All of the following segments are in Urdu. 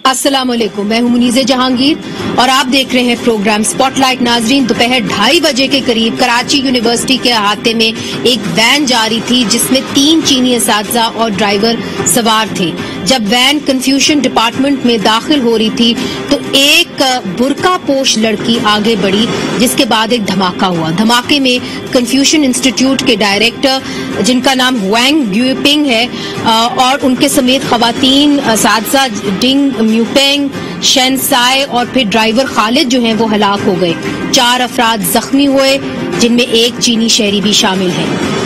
السلام علیکم، میں ہوں منیزہ جہانگیر اور آپ دیکھ رہے ہیں پروگرام سپاٹ لائٹ۔ ناظرین، دوپہر 2:30 بجے کے قریب کراچی یونیورسٹی کے احاطے میں ایک وین جاری تھی جس میں 3 چینی اساتذہ اور ڈرائیور سوار تھے۔ جب وین کنفیوژن ڈپارٹمنٹ میں داخل ہو رہی تھی تو ایک برقع پوش لڑکی آگے بڑھی، جس کے بعد ایک دھماکہ ہوا۔ دھماکے میں کنفیوژن انسٹیٹیوٹ کے ڈائریکٹر جن کا نام وینگ گیوپنگ ہے اور ان کے سمیت خواتین اساتذہ ڈنگ میوپینگ، شین سائے اور پھر ڈرائیور خالد جو ہیں وہ ہلاک ہو گئے۔ 4 افراد زخمی ہوئے جن میں ایک چینی شہری بھی شامل ہے۔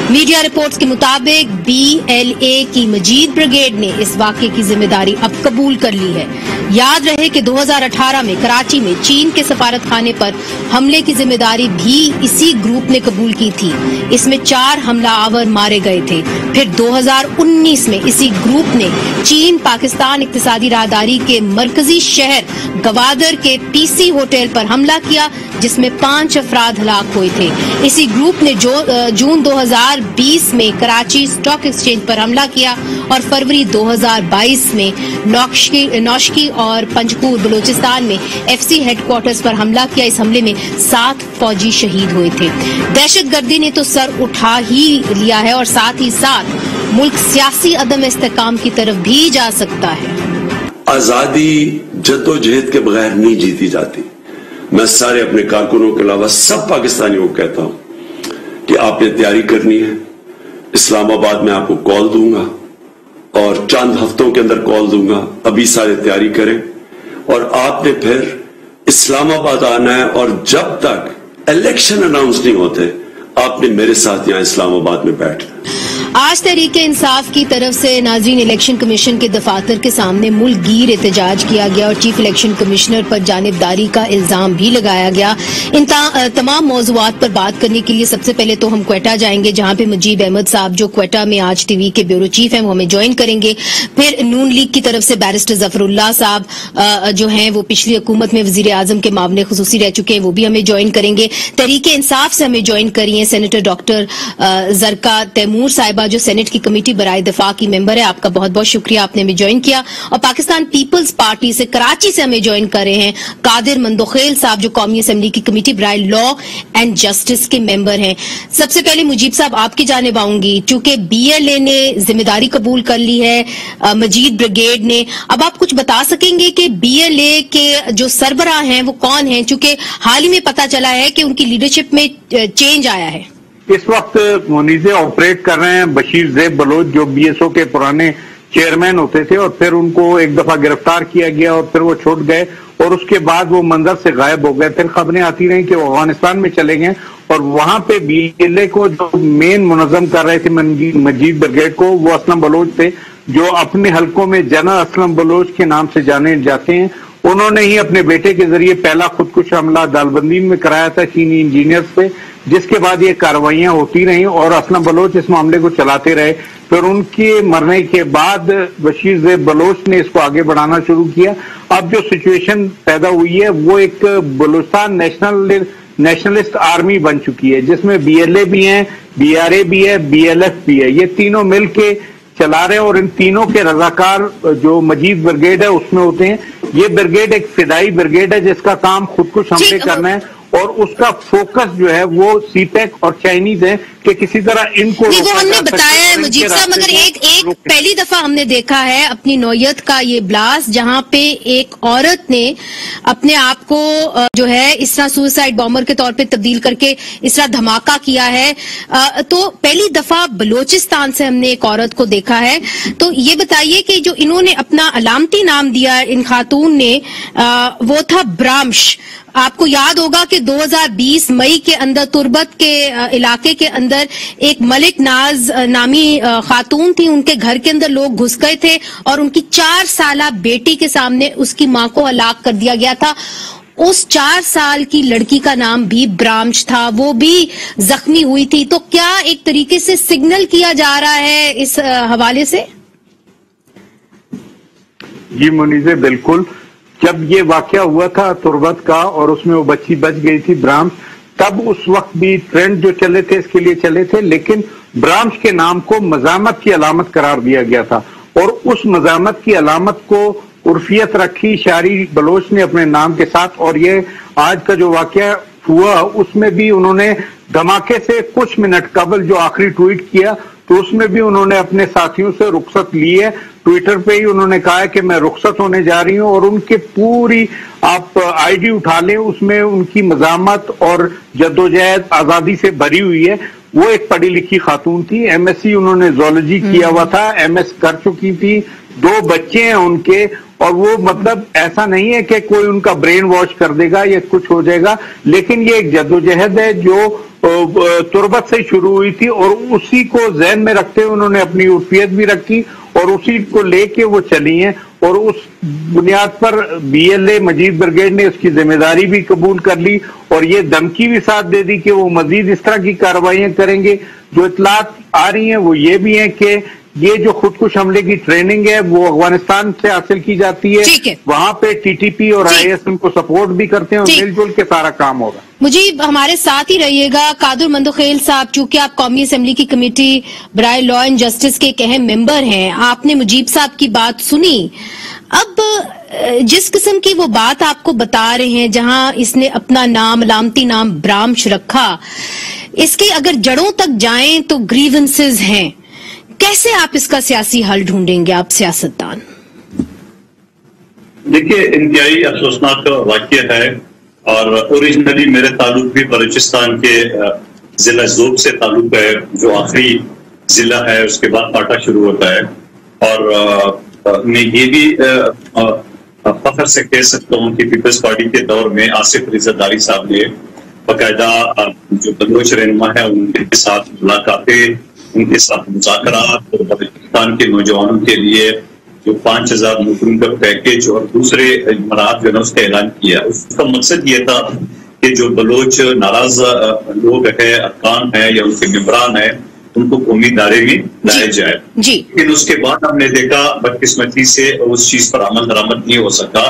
میڈیا رپورٹس کے مطابق BLA کی مجید بریگیڈ نے اس واقعے کی ذمہ داری اب قبول کر لی ہے۔ یاد رہے کہ 2018 میں کراچی میں چین کے سفارت خانے پر حملے کی ذمہ داری بھی اسی گروپ نے قبول کی تھی۔ اس میں 4 حملہ آور مارے گئے تھے۔ پھر 2019 میں اسی گروپ نے چین پاکستان اقتصادی راہداری کے مرکزی شہر گوادر کے PC ہوٹل پر حملہ کیا جس میں 5 افراد ہلاک ہوئے تھے۔ اسی گروپ نے جون 2020 میں کراچی اسٹاک ایکسچینج پر حملہ کیا اور فروری 2022 میں نوشکی اور پنجپور بلوچستان میں FC ہیڈ کوارٹرز پر حملہ کیا۔ اس حملے میں 7 فوجی شہید ہوئے تھے۔ دہشت گردی نے تو سر اٹھا ہی لیا ہے اور ساتھ ہی ساتھ ملک سیاسی عدم استحکام کی طرف بھی جا سکتا ہے۔ آزادی جدوجہد کے بغیر نہیں جیتی جاتی۔ میں سارے اپنے کارکنوں کے علاوہ سب پاکستانیوں کو کہتا ہوں کہ آپ نے تیاری کرنی ہے۔ اسلام آباد میں آپ کو کال دوں گا اور چند ہفتوں کے اندر کال دوں گا، ابھی سارے تیاری کریں اور آپ نے پھر اسلام آباد آنا ہے اور جب تک الیکشن اناؤنس نہیں ہوتے آپ نے میرے ساتھ یہاں اسلام آباد میں بیٹھنا۔ آج تحریک انصاف کی طرف سے ناظرین الیکشن کمیشن کے دفاتر کے سامنے ملک گیر احتجاج کیا گیا اور چیف الیکشن کمشنر پر جانبداری کا الزام بھی لگایا گیا۔ ان تمام موضوعات پر بات کرنے کے لیے سب سے پہلے تو ہم کوئٹہ جائیں گے جہاں پہ مجیب احمد صاحب جو کوئٹہ میں آج ٹی وی کے بیورو چیف ہیں وہ ہمیں جوائن کریں گے۔ پھر نون لیگ کی طرف سے بیرسٹر ظفر اللہ صاحب جو ہیں وہ پچھلی حکومت میں وزیر اعظم کے معاون خصوصی رہ چکے ہیں، وہ بھی ہمیں جوائن کریں گے۔ تحریک انصاف سے ہمیں جوائن کری ہیں سینیٹر ڈاکٹر زرکا تیمور صاحبہ جو سینٹ کی کمیٹی برائے دفاع کی ممبر ہے۔ آپ کا بہت بہت شکریہ، آپ نے ہمیں جوائن کیا۔ اور پاکستان پیپلز پارٹی سے کراچی سے ہمیں جوائن کر رہے ہیں قادر مندوخیل صاحب جو قومی اسمبلی کی کمیٹی برائے لا اینڈ جسٹس کے ممبر ہیں۔ سب سے پہلے مجیب صاحب آپ کی جانب آؤں گی، چونکہ BLA نے ذمہ داری قبول کر لی ہے، مجید بریگیڈ نے، اب آپ کچھ بتا سکیں گے کہ BLA کے جو سربراہ ہیں وہ کون ہیں، چونکہ حال ہی میں پتا چلا ہے کہ ان کی لیڈرشپ میں چینج آیا ہے۔ اس وقت منیزے آپریٹ کر رہے ہیں بشیر زیب بلوچ جو BSO کے پرانے چیئرمین ہوتے تھے اور پھر ان کو ایک دفعہ گرفتار کیا گیا اور پھر وہ چھوٹ گئے اور اس کے بعد وہ منظر سے غائب ہو گئے۔ پھر خبریں آتی رہیں کہ وہ افغانستان میں چلے گئے اور وہاں پہ BLA کو جو مین منظم کر رہے تھے مجید بریگیڈ کو وہ اسلم بلوچ تھے جو اپنے حلقوں میں جنرل اسلم بلوچ کے نام سے جانے جاتے ہیں۔ انہوں نے ہی اپنے بیٹے کے ذریعے پہلا خودکش حملہ دالبندین میں کرایا تھا چینی انجینئرز پہ، جس کے بعد یہ کاروائیاں ہوتی رہیں اور اسلم بلوچ اس معاملے کو چلاتے رہے۔ پھر ان کے مرنے کے بعد بشیر زیب بلوچ نے اس کو آگے بڑھانا شروع کیا۔ اب جو سچویشن پیدا ہوئی ہے وہ ایک بلوچستان نیشنلسٹ آرمی بن چکی ہے جس میں BLA بھی ہیں، BRA بھی ہے، BLF بھی ہے، یہ تینوں مل کے چلا رہے ہیں اور ان تینوں کے رضاکار جو مجید بریگیڈ ہے اس میں ہوتے ہیں۔ یہ بریگیڈ ایک فدائی بریگیڈ ہے جس کا کام خودکش حملے کرنا ہے اور اس کا فوکس جو ہے وہ CPEC اور چائنیز ہے کہ کسی طرح ان کو وہ ہم نے بتایا ہے مجید صاحب، مگر ایک پہلی دفعہ ہم نے دیکھا ہے اپنی نوعیت کا یہ بلاسٹ جہاں پہ ایک عورت نے اپنے آپ کو جو ہے اس طرح سوسائڈ بامبر کے طور پہ تبدیل کر کے اس طرح دھماکہ کیا ہے۔ تو پہلی دفعہ بلوچستان سے ہم نے ایک عورت کو دیکھا ہے۔ تو یہ بتائیے کہ جو انہوں نے اپنا علامتی نام دیا ان خاتون نے وہ تھا برامش۔ آپ کو یاد ہوگا کہ 2020 مئی کے اندر تربت کے علاقے کے اندر ایک ملک ناز نامی خاتون تھی، ان کے گھر کے اندر لوگ گھس گئے تھے اور ان کی 4 سالہ بیٹی کے سامنے اس کی ماں کو ہلاک کر دیا گیا تھا۔ اس 4 سال کی لڑکی کا نام بھی برامش تھا، وہ بھی زخمی ہوئی تھی۔ تو کیا ایک طریقے سے سگنل کیا جا رہا ہے اس حوالے سے؟ جی منیزے بالکل، جب یہ واقعہ ہوا تھا تربت کا اور اس میں وہ بچی بچ گئی تھی برامش، تب اس وقت بھی ٹرینڈ جو چلے تھے اس کے لیے چلے تھے، لیکن برامش کے نام کو مزاحمت کی علامت قرار دیا گیا تھا اور اس مزاحمت کی علامت کو عرفیت رکھی شاعری بلوچ نے اپنے نام کے ساتھ. اور یہ آج کا جو واقعہ ہوا اس میں بھی انہوں نے دھماکے سے کچھ منٹ قبل جو آخری ٹویٹ کیا تو اس میں بھی انہوں نے اپنے ساتھیوں سے رخصت لی ہے. ٹویٹر پہ ہی انہوں نے کہا ہے کہ میں رخصت ہونے جا رہی ہوں, اور ان کے پوری آپ آئی ڈی اٹھا لیں اس میں ان کی مزاحمت اور جدوجہد آزادی سے بھری ہوئی ہے. وہ ایک پڑھی لکھی خاتون تھی, ایم ایس سی انہوں نے زولوجی کیا ہوا تھا, ایم ایس کر چکی تھی, 2 بچے ہیں ان کے, اور وہ مطلب ایسا نہیں ہے کہ کوئی ان کا برین واش کر دے گا یا کچھ ہو جائے گا, لیکن یہ ایک جدوجہد ہے جو تربت سے شروع ہوئی تھی, اور اسی کو ذہن میں رکھتے ہوئے انہوں نے اپنی عرفیت بھی رکھی اور اسی کو لے کے وہ چلی ہیں. اور اس بنیاد پر B L A Majeed brigade نے اس کی ذمہ داری بھی قبول کر لی اور یہ دھمکی بھی ساتھ دے دی کہ وہ مزید اس طرح کی کارروائیاں کریں گے. جو اطلاعات آ رہی ہیں وہ یہ بھی ہیں کہ یہ جو خودکش حملے کی ٹریننگ ہے وہ افغانستان سے حاصل کی جاتی ہے, وہاں پہ ٹی ٹی پی اور آئی ایس ان کو سپورٹ بھی کرتے ہیں اور مل جل کے سارا کام ہوگا. مجیب ہمارے ساتھ ہی رہیے گا. قادر مندوخیل صاحب, چونکہ آپ قومی اسمبلی کی کمیٹی برائے لا اینڈ جسٹس کے ایک اہم ممبر ہیں, آپ نے مجیب صاحب کی بات سنی. اب جس قسم کی وہ بات آپ کو بتا رہے ہیں جہاں اس نے اپنا نام علامتی نام برامش رکھا, اس کے اگر جڑوں تک جائیں تو گریونسز ہیں, کیسے آپ اس کا سیاسی حل ڈھونڈیں گے آپ سیاستدان؟ دیکھیے انتہائی افسوسناک واقعہ ہے, اور اوریجنلی میرے تعلق بھی بلوچستان کے ضلع ذوب سے تعلق ہے جو آخری ضلع ہے, اس کے بعد پاٹا شروع ہوتا ہے. اور میں یہ بھی فخر سے کہہ سکتا ہوں کہ پیپلز پارٹی کے دور میں آصف رضا داری صاحب نے باقاعدہ جو بلوچ رہنما ہے ان کے ساتھ ملاقاتیں, ان کے ساتھ مذاکرات, اور بلوچستان کے نوجوانوں کے لیے جو 5000 نوکریوں کا پیکیج اور دوسرے اجمالات جو ہے اس کا اعلان کیا. اس کا مقصد یہ تھا کہ جو بلوچ ناراض لوگ ہیں, ارکان ہیں یا ان کے ممبران ہیں, ان کو قومی دائرے میں لایا جائے. لیکن اس کے بعد ہم نے دیکھا بدقسمتی سے اس چیز پر عمل درآمد نہیں ہو سکا.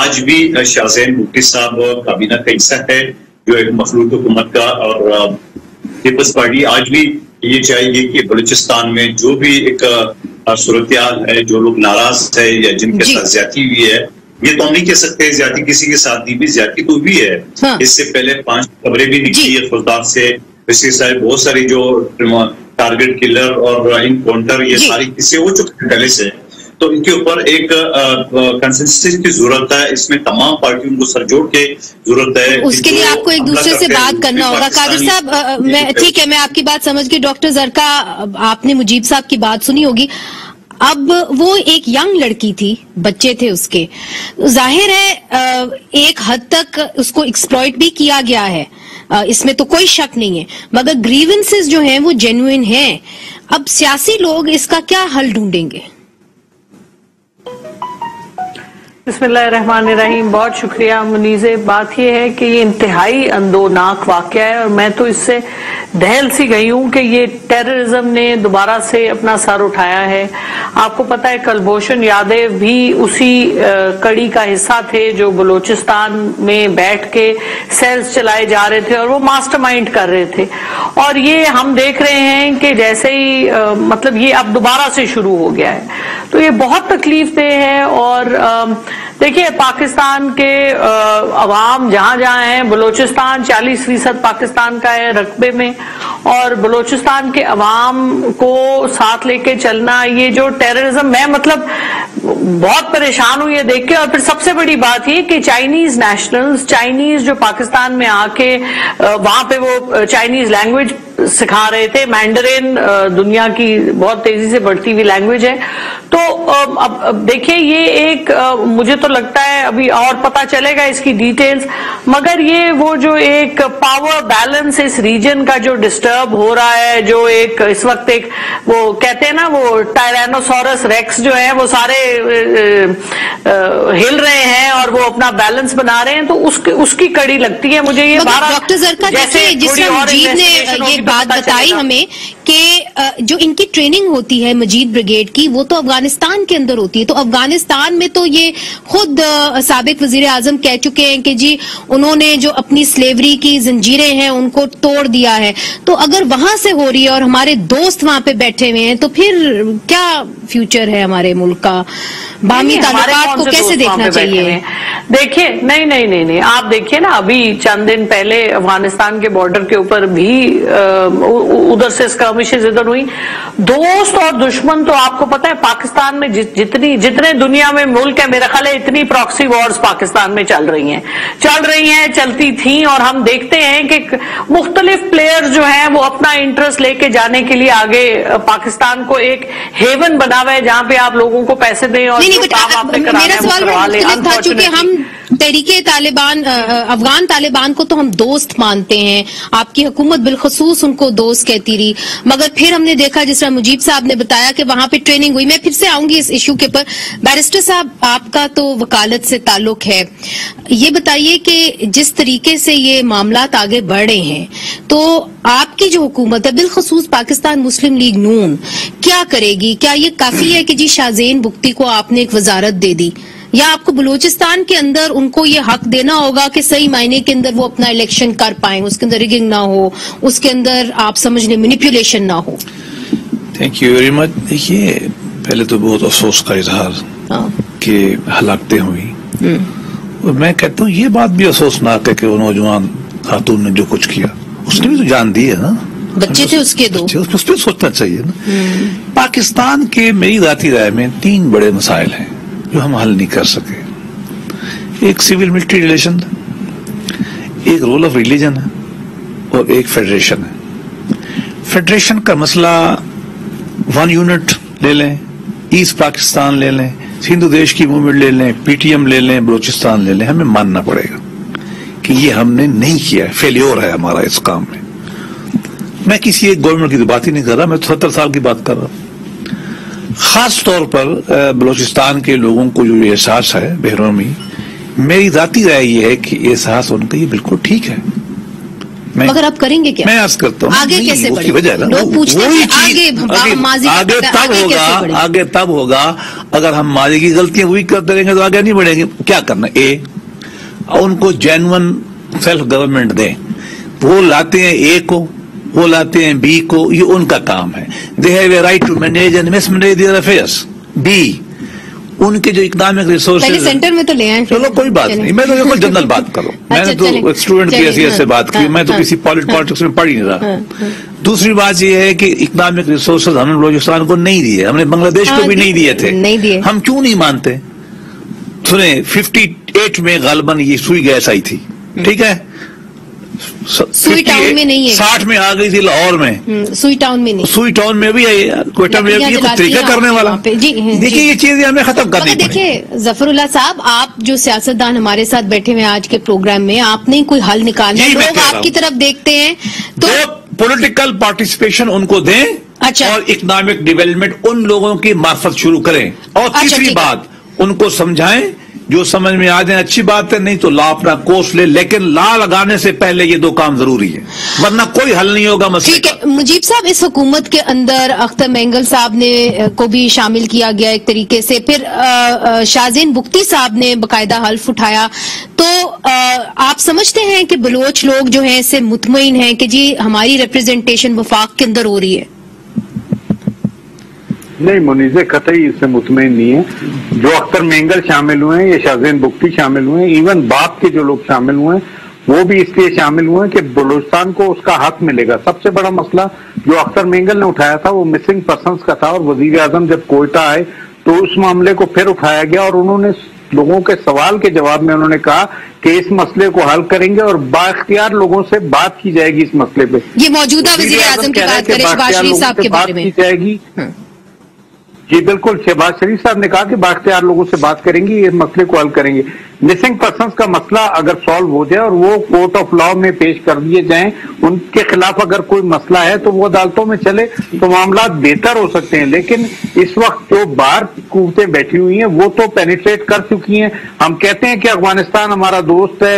آج بھی شاہ زین مفتی صاحب کابینہ کا حصہ ہے جو ایک مخلوط حکومت کا, اور پیپلز پارٹی آج بھی یہ چاہیے گی کہ بلوچستان میں جو بھی ایک صورتحال ہے, جو لوگ ناراض ہے یا جن کے ساتھ زیادتی ہوئی ہے, یہ تو ہم نہیں کہہ سکتے زیادتی کسی کے ساتھ بھی زیادتی تو بھی ہے. اس سے پہلے 5 خبریں بھی نکلی ہے فوجدار سے, اس کے ساتھ بہت ساری جو ٹارگٹ کلر اور انکاؤنٹر یہ ساری قصے ہو چکے پہلے سے. تو ان کے اوپر ایک کنسنسس کی ضرورت ہے, اس میں تمام پارٹیوں کو سر جوڑ کے ضرورت ہے. اس کے لیے آپ کو ایک دوسرے سے بات کرنا ہوگا. قادر صاحب ٹھیک ہے, میں آپ کی بات سمجھ گئی. ڈاکٹر زرکا, آپ نے مجیب صاحب کی بات سنی ہوگی. اب وہ ایک ینگ لڑکی تھی, بچے تھے اس کے, ظاہر ہے ایک حد تک اس کو ایکسپلائٹ بھی کیا گیا ہے, اس میں تو کوئی شک نہیں ہے, مگر گریونسز جو ہیں وہ جینوئن ہیں. اب سیاسی لوگ اس کا کیا حل ڈھونڈیں گے؟ بسم اللہ الرحمن الرحیم. بہت شکریہ منیزے. بات یہ ہے کہ یہ انتہائی اندوناک واقعہ ہے, اور میں تو اس سے دہل سی گئی ہوں کہ یہ ٹیررزم نے دوبارہ سے اپنا سر اٹھایا ہے. آپ کو پتا ہے کلبھوشن یادو بھی اسی کڑی کا حصہ تھے جو بلوچستان میں بیٹھ کے سیلز چلائے جا رہے تھے اور وہ ماسٹر مائنڈ کر رہے تھے. اور یہ ہم دیکھ رہے ہیں کہ جیسے ہی مطلب یہ اب دوبارہ سے شروع ہو گیا ہے, تو یہ بہت تکلیف دہ ہے. اور دیکھیے پاکستان کے عوام جہاں جہاں ہیں, بلوچستان 40% پاکستان کا ہے رقبے میں, اور بلوچستان کے عوام کو ساتھ لے کے چلنا, یہ جو ٹیررزم, میں مطلب بہت پریشان ہوں یہ دیکھ کے. اور پھر سب سے بڑی بات یہ کہ چائنیز نیشنلز, چائنیز جو پاکستان میں آ کے وہاں پہ وہ چائنیز لینگویج سکھا رہے تھے. مینڈرین دنیا کی بہت تیزی سے بڑھتی ہوئی لینگویج ہے. تو اب دیکھیں یہ ایک, مجھے تو لگتا ہے ابھی اور پتہ چلے گا اس کی ڈیٹیلز, مگر یہ وہ جو ایک پاور بیلنس اس ریجن کا جو ڈسٹرب ہو رہا ہے, جو ایک اس وقت ایک وہ کہتے ہیں نا وہ ٹائرینوسورس ریکس جو ہیں وہ سارے ہل رہے ہیں اور وہ اپنا بیلنس بنا رہے ہیں, تو اس کی کڑی لگتی ہے مجھے یہ. ڈاکٹر زرکا, جیسے جس طرح مجیب نے یہ بات بتائی ہمیں کہ جو ان کی ٹریننگ ہوتی ہے مجید بریگیڈ کی وہ تو افغانستان کے اندر ہوتی ہے، تو افغانستان میں تو یہ خود سابق وزیر اعظم کہہ چکے ہیں کہ جی انہوں نے جو اپنی سلیوری کی زنجیریں ہیں ان کو توڑ دیا ہے، تو اگر وہاں سے ہو رہی ہے اور ہمارے دوست وہاں پہ بیٹھے ہوئے ہیں تو پھر کیا فیوچر ہے ہمارے ملک کا؟ باہمی تعلقات کو کیسے دیکھنا چاہیے؟ دیکھیے نہیں آپ دیکھیے نا، ابھی چند دن پہلے افغانستان کے بارڈر کے اوپر بھی ادھر سے اسکرمشز ادھر ہوئی. دوست اور دشمن تو آپ کو پتا ہے پاکستان میں جتنے دنیا میں ملک ہے میرا خیال ہے اتنی پراکسی وارز پاکستان میں چل رہی ہیں چلتی تھیں، اور ہم دیکھتے ہیں کہ مختلف پلیئر جو ہیں وہ اپنا انٹرسٹ لے کے جانے کے لیے آگے پاکستان کو ایک ہیون بنا ہوا ہے جہاں پہ آپ لوگوں کو پیسے دیں اور میرا سوال مختلف تھا، چونکہ ہم تحریک طالبان افغان طالبان کو تو ہم دوست مانتے ہیں، آپ کی حکومت بالخصوص ان کو دوست کہتی رہی، مگر پھر ہم نے دیکھا جس طرح مجیب صاحب نے بتایا کہ وہاں پہ ٹریننگ ہوئی. میں پھر سے آؤں گی اس ایشو کے پر. بیرسٹر صاحب آپ کا تو وکالت سے تعلق ہے، یہ بتائیے کہ جس طریقے سے یہ معاملات آگے بڑھ رہے ہیں تو آپ کی جو حکومت ہے بالخصوص پاکستان مسلم لیگ نون کیا کرے گی؟ کیا یہ کافی ہے کہ جی شاہزین بگٹی کو آپ نے ایک وزارت دے دی، یا آپ کو بلوچستان کے اندر ان کو یہ حق دینا ہوگا کہ صحیح معنی کے اندر وہ اپنا الیکشن کر پائیں، اس کے اندر ریگنگ نہ ہو، اس کے اندر آپ سمجھ لیں مینیپولیشن نہ ہو؟ Thank you very much. دیکھیے پہلے تو بہت افسوس کا اظہار کہ ہلاکتیں ہوئی، اور میں کہتا ہوں یہ بات بھی افسوسناک ہے کہ وہ نوجوان خاتون نے جو کچھ کیا اس نے بھی تو جان دی ہے نا، بچے تھے اس کے دو، اس پہ سوچنا چاہیے نا. پاکستان کے میری ذاتی رائے میں 3 بڑے مسائل ہیں جو ہم حل نہیں کر سکے. ایک سول ملٹری ریلیشن، ایک رول آف ریلیجن ہے، اور ایک فیڈریشن ہے. فیڈریشن کا مسئلہ 1 یونٹ لے لیں، ایسٹ پاکستان لے لیں، سندھ دیش کی موومنٹ لے لیں، پی ٹی ایم لے لیں، بلوچستان لے لیں، ہمیں ماننا پڑے گا کہ یہ ہم نے نہیں کیا ہے، فیلیور ہے ہمارا اس کام میں. میں کسی ایک گورنمنٹ کی بات ہی نہیں کر رہا، میں 70 سال کی بات کر رہا ہوں. خاص طور پر بلوچستان کے لوگوں کو جو یہ احساس ہے بحرمی، میری ذاتی رائے یہ ہے کہ احساس ان کا یہ بالکل ٹھیک ہے. مگر آپ کریں گے کیا؟ میں عرض کرتا ہوں آگے کیسے بڑھیں؟ وجہ ہے لوگ پوچھتے ہیں آگے تب ہوگا اگر ہم ماضی کی غلطیاں وہی کرتے رہیں گے تو آگے نہیں بڑھیں گے. کیا کرنا؟ ان کو جینون سیلف گورنمنٹ دیں، وہ لاتے ہیں اے کو، وہ لاتے ہیں بی کو، یہ ان کا کام ہے. They have a right to manage and mismanage their affairs. بی ان کے جو اکنامک ریسورسز سینٹر میں تو لے آئیں. چلو کوئی بات نہیں، میں تو جنرل بات کروں، میں نے تو اسٹوڈنٹ کی حیثیت سے بات کی، میں تو کسی پالیٹکس میں پڑھ ہی نہیں رہا. دوسری بات یہ ہے کہ اکنامک ریسورسز ہم نے بلوچستان کو نہیں دیے، ہم نے بنگلہ دیش کو بھی نہیں دیے تھے. ہم کیوں نہیں مانتے؟ سنیں 58 میں غالباً یہ سوئی گیس آئی تھی، ٹھیک ہے، سوئی ٹاؤن میں نہیں ہے، 60 میں آ گئی تھی لاہور میں، سوئی ٹاؤن میں نہیں، سوئی ٹاؤن میں بھی آئی، کوئٹہ میں بھی طریقہ کرنے والا. دیکھیے یہ چیزیں ہمیں ختم کرنی پڑیں. دیکھیے ظفر اللہ صاحب، آپ جو سیاستدان ہمارے ساتھ بیٹھے ہوئے آج کے پروگرام میں، آپ نے کوئی حل نکالنا، لوگ آپ کی طرف دیکھتے ہیں تو پولیٹیکل پارٹیسپیشن ان کو دیں، اور اکنامک ڈیولپمنٹ ان لوگوں کی معرفت شروع کریں. اور تیسری بات ان کو سمجھائیں، جو سمجھ میں آ جائیں اچھی بات ہے، نہیں تو لا اپنا کورس لے، لیکن لا لگانے سے پہلے یہ 2 کام ضروری ہے، ورنہ کوئی حل نہیں ہوگا مسئلے. ٹھیک ہے مجیب صاحب، اس حکومت کے اندر اختر مینگل صاحب نے کو بھی شامل کیا گیا ایک طریقے سے، پھر شاہزین بگٹی صاحب نے باقاعدہ حلف اٹھایا، تو آپ سمجھتے ہیں کہ بلوچ لوگ جو ہیں اس سے مطمئن ہیں کہ جی ہماری ریپرزنٹیشن وفاق کے اندر ہو رہی ہے؟ نہیں، منیزے قطعی اس سے مطمئن نہیں ہے. جو اختر مینگل شامل ہوئے ہیں یا شاہزین بگٹی شامل ہوئے ہیں، ایون باپ کے جو لوگ شامل ہوئے ہیں وہ بھی اس لیے شامل ہوئے ہیں کہ بلوچستان کو اس کا حق ملے گا. سب سے بڑا مسئلہ جو اختر مینگل نے اٹھایا تھا وہ مسنگ پرسنس کا تھا، اور وزیر اعظم جب کوئٹہ آئے تو اس معاملے کو پھر اٹھایا گیا، اور انہوں نے لوگوں کے سوال کے جواب میں انہوں نے کہا کہ اس مسئلے کو حل کریں گے اور بااختیار لوگوں سے بات کی جائے گی اس مسئلے پہ. یہ موجودہ وزیر اعظم کی بات کریں، شہباز شریف صاحب کے بارے میں کی جائے گی. جی بالکل، شہباز شریف صاحب نے کہا کہ بااختیار لوگوں سے بات کریں گے، اس مسئلے کو حل کریں گے. مسنگ پرسنس کا مسئلہ اگر سالو ہو جائے اور وہ کورٹ آف لا میں پیش کر دیے جائیں، ان کے خلاف اگر کوئی مسئلہ ہے تو وہ عدالتوں میں چلے تو معاملات بہتر ہو سکتے ہیں. لیکن اس وقت جو باہر قوتیں بیٹھی ہوئی ہیں وہ تو پینیٹریٹ کر چکی ہیں. ہم کہتے ہیں کہ افغانستان ہمارا دوست ہے،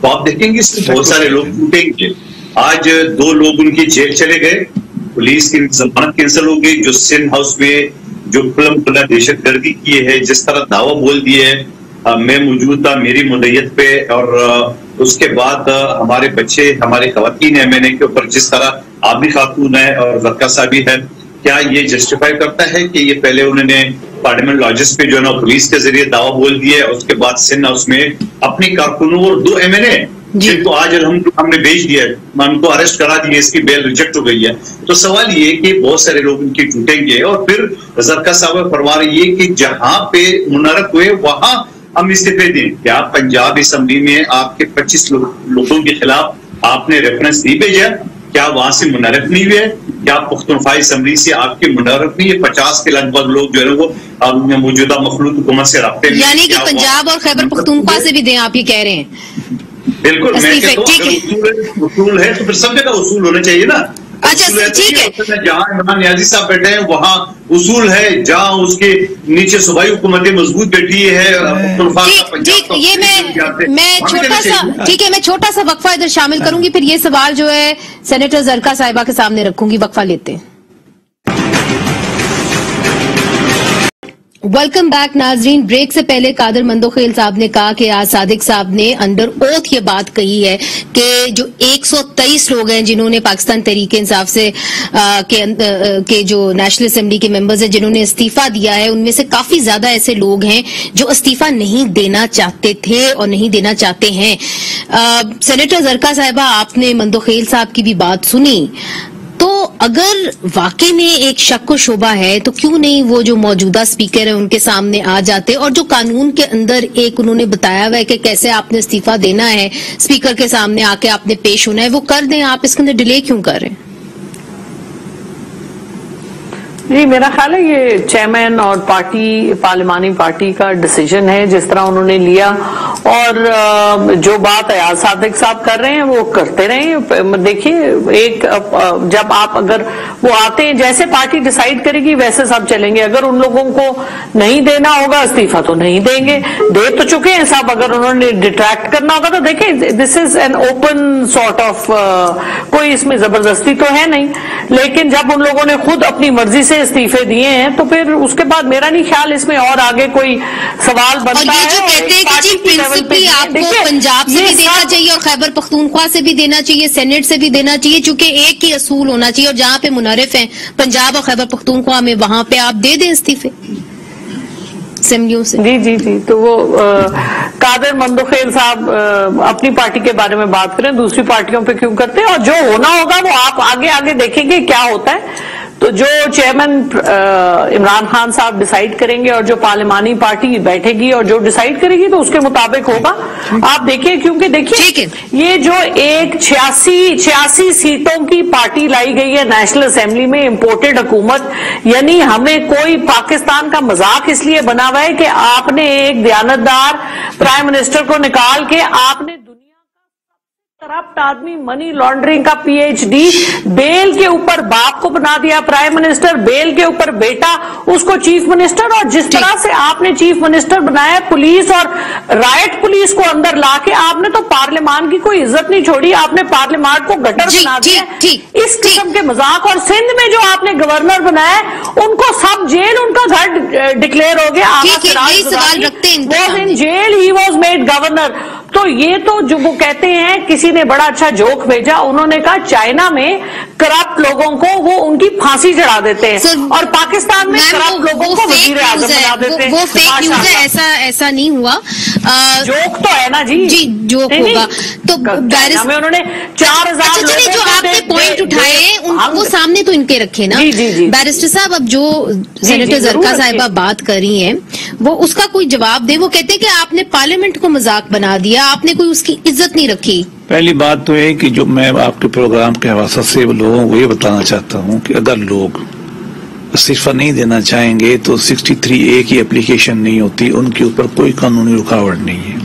تو آپ دیکھیں گے اس میں بہت سارے لوگ ٹوٹیں گے. آج 2 لوگ ان کی جیل چلے گئے, پولیس کی ضمانت کینسل ہو گئی. جو سندھ ہاؤس میں جو کھلم کھلا دہشت گردی کی ہے, جس طرح دعویٰ بول دیے میں موجود تھا میری مدعیت پہ, اور اس کے بعد ہمارے بچے, ہمارے خواتین MNA کے اوپر جس طرح آپ بھی خاتون ہے اور زرکا صاحب بھی ہے, کیا یہ جسٹیفائی کرتا ہے کہ یہ پہلے انہوں نے پارلیمنٹ لاجز پہ جو ہے نا پولیس کے ذریعے دعویٰ بول دیے, اس کے بعد سندھ ہاؤس میں اپنی کارکنوں اور 2 MNA جن کو آج ہم نے بھیج دیا, ان کو اریسٹ کرا دیا, اس کی بیل ریجیکٹ ہو گئی ہے. تو سوال یہ کہ بہت سارے لوگ ان کی ٹوٹیں گے. اور پھر زرکا صاحب فرما رہی ہے کہ جہاں پہ منعرق ہوئے وہاں ہم استعفے دیں. کیا پنجاب اسمبلی میں آپ کے 25 لوگوں کے خلاف آپ نے ریفرنس نہیں بھیجا؟ کیا وہاں سے منعرف نہیں ہوئے؟ کیا پختونخوا اسمبلی سے آپ کے منعرف نہیں ہے؟ 50 کے لگ بھگ لوگ جو ہے وہ موجودہ مخلوط حکومت سے رابطے میں, یعنی کہ پنجاب اور خیبر پختونخوا سے بھی دیں, آپ یہ کہہ رہے ہیں؟ بالکل, میں کہتا ہوں اگر اصول ہے تو پھر سب جگہ اصول ہونے چاہیے نا. اچھا ٹھیک ہے, جہاں عمران نیازی صاحب بیٹھے ہیں وہاں اصول ہے, جہاں اس کے نیچے صوبائی حکومتیں مضبوط بیٹھی ہے. ٹھیک, یہ میں چھوٹا سا وقفہ ادھر شامل کروں گی, پھر یہ سوال جو ہے سینیٹر زرکا صاحبہ کے سامنے رکھوں گی. وقفہ لیتے ہیں. ویلکم بیک ناظرین. بریک سے پہلے قادر مندوخیل صاحب نے کہا کہ آج صادق صاحب نے انڈر اوتھ یہ بات کہی ہے کہ جو 123 لوگ ہیں جنہوں نے پاکستان تحریک انصاف سے کے جو نیشنل اسمبلی کے ممبرز ہیں جنہوں نے استعفیٰ دیا ہے, ان میں سے کافی زیادہ ایسے لوگ ہیں جو استعفیٰ نہیں دینا چاہتے تھے اور نہیں دینا چاہتے ہیں. سینیٹر زرکا صاحبہ, آپ نے مندوخیل صاحب کی بھی بات سنی, تو اگر واقعی میں ایک شک و شبہ ہے تو کیوں نہیں وہ جو موجودہ اسپیکر ہیں ان کے سامنے آ جاتے, اور جو قانون کے اندر ایک انہوں نے بتایا ہوا ہے کہ کیسے آپ نے استعفیٰ دینا ہے, اسپیکر کے سامنے آ کے آپ نے پیش ہونا ہے, وہ کر دیں. آپ اس کے اندر ڈیلے کیوں کر رہے ہیں؟ جی میرا خیال ہے یہ چیئرمین اور پارلیمانی پارٹی کا ڈیسیجن ہے جس طرح انہوں نے لیا, اور جو بات ایاز صادق صاحب کر رہے ہیں وہ کرتے رہے. دیکھیے ایک جب آپ اگر وہ آتے ہیں جیسے پارٹی ڈیسائیڈ کرے گی ویسے سب چلیں گے. اگر ان لوگوں کو نہیں دینا ہوگا استعفیٰ تو نہیں دیں گے, دے تو چکے ہیں سب. اگر انہوں نے ڈیٹریکٹ کرنا ہوگا تو دیکھیں this is an open sort of, کوئی اس میں زبردستی تو ہے نہیں, لیکن جب ان لوگوں نے خود اپنی مرضی سے استعفے دیے ہیں تو پھر اس کے بعد میرا نہیں خیال اس میں اور آگے کوئی سوال بنتا ہے. اور یہ جو کہتے ہیں کہ جی پرنسپلی آپ کو پنجاب سے بھی دینا چاہیے اور خیبر پختونخوا سے بھی دینا چاہیے, سینٹ سے بھی دینا چاہیے, چونکہ ایک ہی اصول ہونا چاہیے, اور جہاں پہ منعرف ہیں پنجاب اور خیبر پختونخوا میں وہاں پہ آپ دے دیں استعفے اسمبلیوں سے. جی تو وہ قادر مندوخیل صاحب اپنی پارٹی کے بارے میں بات کریں, دوسری پارٹیوں پہ کیوں کرتے ہیں, اور جو ہونا ہوگا وہ آپ آگے دیکھیں گے کیا ہوتا ہے. تو جو چیئرمین عمران خان صاحب ڈیسائیڈ کریں گے اور جو پارلیمانی پارٹی بیٹھے گی اور جو ڈیسائیڈ کرے گی تو اس کے مطابق ہوگا. آپ دیکھیں, کیونکہ دیکھیے یہ جو ایک 86 سیٹوں کی پارٹی لائی گئی ہے نیشنل اسمبلی میں, امپورٹڈ حکومت, یعنی ہمیں کوئی پاکستان کا مذاق اس لیے بنا ہوا ہے کہ آپ نے ایک دیانتدار پرائم منسٹر کو نکال کے آپ نے کرپٹ آدمی, منی لانڈرنگ کا PhD, بیل کے اوپر باپ کو بنا دیا پرائم منسٹر, بیل کے اوپر بیٹا اس کو چیف منسٹر, اور جس طرح سے آپ نے چیف منسٹر بنایا پولیس اور رائٹ پولیس کو اندر لا کے, آپ نے تو پارلیمان کی کوئی عزت نہیں چھوڑی, آپ نے پارلیمان کو گٹر بنا دیا. اس قسم کے مذاق. اور سندھ میں جو آپ نے گورنر بنایا ان کو سب جیل, ان کا گھر ڈکلیئر ہو گیا, jail, he was made governor. تو یہ تو جو وہ کہتے ہیں, کسی نے بڑا اچھا جوک بھیجا, انہوں نے کہا چائنا میں کرپٹ لوگوں کو وہ ان کی پھانسی چڑھا دیتے ہیں اور پاکستان میں کرپٹ لوگوں کو وزیر اعظم بنا دیتے ہیں. وہ فیک نیوز ہے, ایسا نہیں ہوا, جوک تو ہے نا جی, جوک ہوگا. تو میں انہوں نے 4000 جو آپ نے پوائنٹ اٹھائے وہ سامنے تو ان کے رکھے نا. بیرسٹر صاحب, اب جو سینیٹر زرکا صاحبہ بات کر رہی ہیں وہ اس کا کوئی جواب دے. وہ کہتے ہیں کہ آپ نے پارلیمنٹ کو مذاق بنا دیا, آپ نے کوئی اس کی عزت نہیں رکھی. پہلی بات تو ہے کہ جو میں آپ کے پروگرام کے حوالے سے لوگوں کو یہ بتانا چاہتا ہوں کہ اگر لوگ استعفیٰ نہیں دینا چاہیں گے تو 63A کی اپلیکیشن نہیں ہوتی, ان کے اوپر کوئی قانونی رکاوٹ نہیں ہے.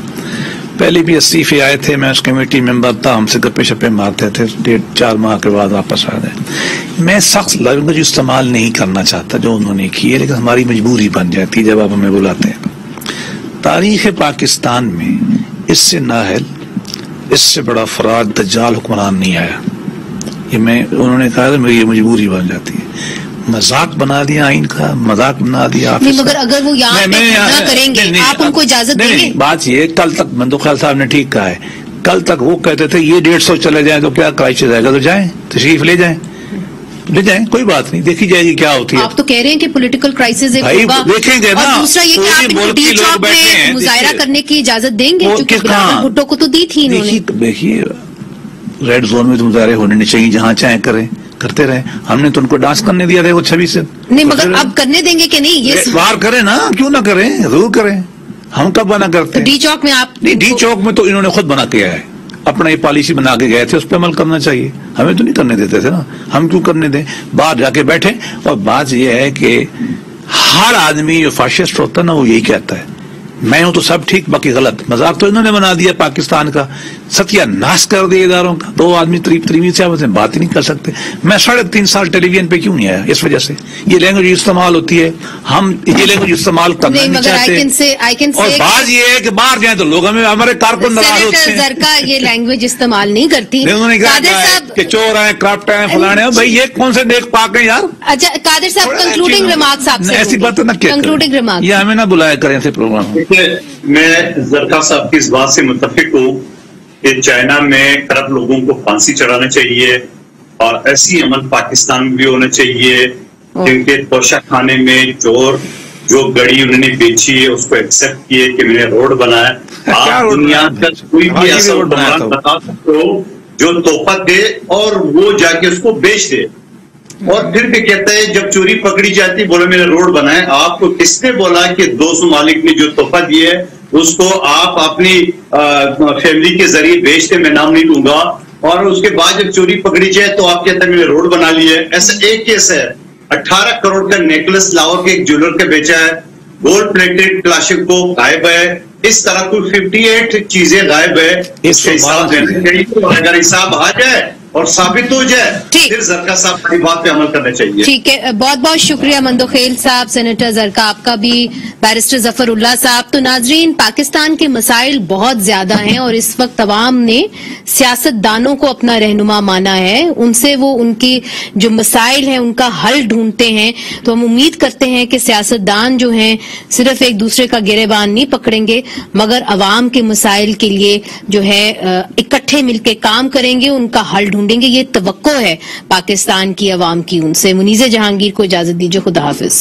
پہلے بھی استعفے آئے تھے, میں اس کمیٹی ممبر تھا, ہم سے گپے شپے مارتے تھے, 4 ماہ کے بعد واپس آ گئے. میں سخت لفظ استعمال نہیں کرنا چاہتا جو انہوں نے کی ہے, لیکن ہماری مجبوری بن جاتی جب آپ ہمیں بلاتے ہیں. تاریخ پاکستان میں اس سے نااہل اس سے بڑا فراد دجال حکمران نہیں آیا. یہ انہوں نے کہا میری یہ مجبوری بن جاتی ہے. مذاق بنا دیا آئین کا، مذاق بنا دیا. مگر اگر وہ یہاں نہ کریں گے آپ ان کو اجازت دیں گے؟ بات یہ کل تک مندوق خیال صاحب نے ٹھیک کہا ہے، کل تک وہ کہتے تھے یہ 150 چلے جائیں تو کیا کراچی جائے گا، تو جائیں تشریف لے جائیں کوئی بات نہیں، دیکھی جائے گی کیا ہوتی ہے. آپ تو کہہ رہے ہیں کہ پولیٹیکل کرائسس دیکھیں گے نا. اور دوسرا یہ کہ آپ ڈی چوک میں مظاہرہ کرنے کی اجازت دیں گے کیونکہ بلاول بھٹو کو تو دی تھی انہوں نے. دیکھیے ریڈ زون میں تو مظاہرے ہونے نہیں چاہیے، جہاں چاہیں کریں کرتے رہے. ہم نے تو ان کو ڈانس کرنے دیا تھا وہ 26 سے. نہیں مگر اب کرنے دیں گے کہ نہیں؟ یہ باہر کریں نا، کیوں نہ کریں، ضرور کریں. ہم کب منع کرتے ہیں؟ ڈی چوک میں آپ نہیں، ڈی چوک میں تو انہوں نے خود منع کیا ہے، اپنا یہ پالیسی بنا کے گئے تھے، اس پہ عمل کرنا چاہیے. ہمیں تو نہیں کرنے دیتے تھے نا، ہم کیوں کرنے دیں؟ باہر جا کے بیٹھیں. اور بات یہ ہے کہ ہر آدمی جو فاشسٹ ہوتا ہے نا وہ یہی کہتا ہے میں ہوں تو سب ٹھیک باقی غلط. مذاق تو انہوں نے بنا دیا پاکستان کا، ستیہ ناش کر دیا اداروں کا. دو آدمی تریوی سے آپس میں بات ہی نہیں کر سکتے. میں 3.5 سال ٹیلی ویژن پہ کیوں نہیں آیا؟ اس وجہ سے یہ لینگویج استعمال ہوتی ہے، ہم یہ لینگویج استعمال کرنا نہیں چاہتے. اور بات یہ ہے کہ باہر جائیں تو لوگ ہمیں ہمارے کارکن ناراض ہوتے ہیں. زرکا یہ لینگویج استعمال نہیں کرتی. انہوں نے کہا کہ چور ہیں، کرپٹ ہیں، فلانے ہیں. بھائی یہ کون سے نیک پاک ہیں یار؟ اچھا قادر صاحب کنکلوڈنگ ریمارکس آپ سے. ایسی بات نہ کیا کنکلوڈنگ ریمارکس یہ ہمیں نہ بلایا کریں ایسے پروگرام. میں زرکا صاحب کی اس بات سے متفق ہوں کہ چائنا میں کرپٹ لوگوں کو پھانسی چڑھانا چاہیے اور ایسی عمل پاکستان میں بھی ہونا چاہیے جن کے توشہ خانے میں چور جو گڑی انہوں نے بیچی ہے اس کو ایکسپٹ کیے کہ میں نے روڈ بنایا. آپ دنیا کا کوئی بھی ایسا حکمران بتا سکتے ہو جو تحفہ دے اور وہ جا کے اس کو بیچ دے اور پھر بھی کہتا ہے جب چوری پکڑی جاتی بولے میں نے روڈ بنایا. آپ کو کس نے بولا کہ 200 مالک نے جو تحفہ دیے ہے اس کو آپ اپنی فیملی کے ذریعے بیچتے، میں نام نہیں لوں گا، اور اس کے بعد جب چوری پکڑی جائے تو آپ کہتے ہیں میں نے روڈ بنا لی ہے. ایسا ایک کیس ہے 18 کروڑ کا نیکلس لاہور کے ایک جیولر کے بیچا ہے، گولڈ پلیٹڈ کلاشن کو غائب ہے. اس طرح کوئی 58 چیزیں غائب ہے. اس کے حساب اگر حساب آ جائے اور ثابت ہو جائے پھر زرکا صاحب کی بات پہ عمل کرنا چاہیے. ٹھیک ہے، بہت بہت شکریہ مندوخیل صاحب، سینیٹر زرکا آپ کا بھی، بیرسٹر ظفر اللہ صاحب. تو ناظرین پاکستان کے مسائل بہت زیادہ ہیں اور اس وقت عوام نے سیاست دانوں کو اپنا رہنما مانا ہے، ان سے وہ ان کی جو مسائل ہیں ان کا حل ڈھونڈتے ہیں. تو ہم امید کرتے ہیں کہ سیاست دان جو ہیں صرف ایک دوسرے کا گریبان نہیں پکڑیں گے مگر عوام کے مسائل کے لیے جو ہے اکٹھے مل کے کام کریں گے، ان کا حل ڈھونڈیں گے. یہ توقع ہے پاکستان کی عوام کی ان سے. منیزہ جہانگیر کو اجازت دیجیے، خدا حافظ.